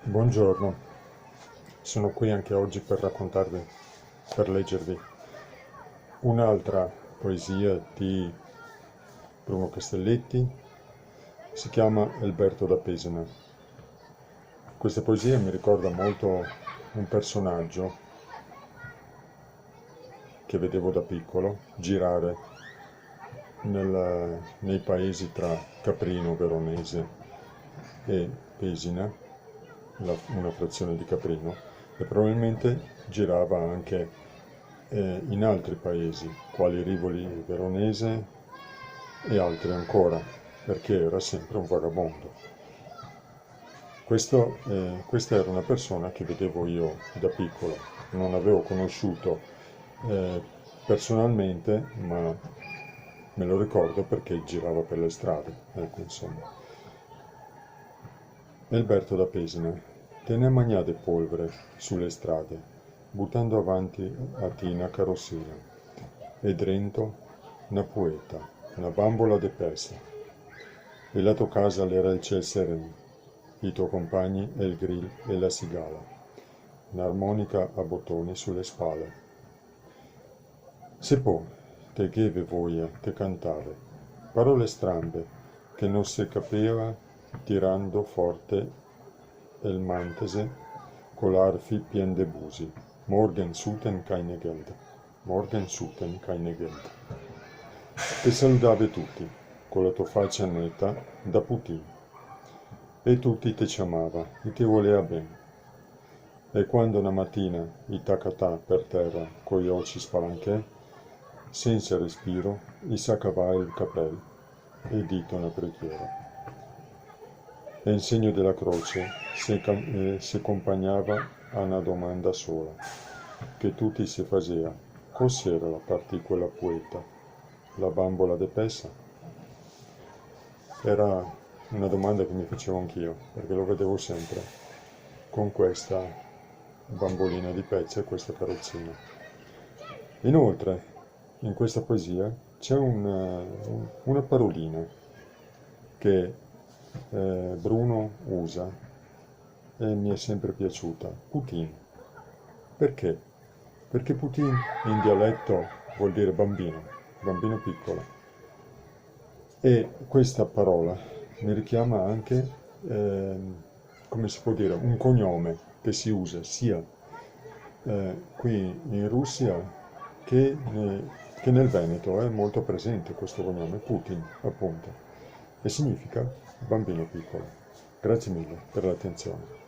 Buongiorno, sono qui anche oggi per leggervi un'altra poesia di Bruno Castelletti, si chiama Alberto da Pesena. Questa poesia mi ricorda molto un personaggio che vedevo da piccolo girare nei paesi tra Caprino, Veronese e Pesina, una frazione di Caprino, e probabilmente girava anche in altri paesi, quali Rivoli Veronese e altri ancora, perché era sempre un vagabondo. Questa era una persona che vedevo io da piccolo, non avevo conosciuto eh, personalmente, ma me lo ricordo perché girava per le strade, ecco insomma. Alberto da Pesina, te ne mangià de polvere sulle strade, buttando avanti a tina carrozzina, e drento una poeta, una bambola de pesa. E la tua casa l'era il ciel sereno, i tuoi compagni e il grill e la sigala, un'armonica a bottoni sulle spalle. Se può, te geve voglia te cantare, parole strambe che non si capiva tirando forte il mantese colarfi pien de busi. Morgen suten keine Geld. Morgen suten keine Geld. E salutave tutti, con la tua faccia netta da Putin. E tutti te chiamava, e ti voleva bene. E quando una mattina i tacatà per terra con gli occhi spalanchè, senza respiro, gli s'accavava il cappello e dito una preghiera. E in segno della croce si accompagnava a una domanda sola, che tutti si faceva: cos'era la particola poeta? La bambola de pesa? Era una domanda che mi facevo anch'io, perché lo vedevo sempre con questa bambolina di pezza e questa carrozzina. Inoltre, in questa poesia c'è una parolina che Bruno usa e mi è sempre piaciuta, Putin. Perché? Perché Putin in dialetto vuol dire bambino, bambino piccolo. E questa parola mi richiama anche, come si può dire, un cognome che si usa sia qui in Russia che nel Veneto. È molto presente questo cognome, Putin, appunto, e significa bambino piccolo. Grazie mille per l'attenzione.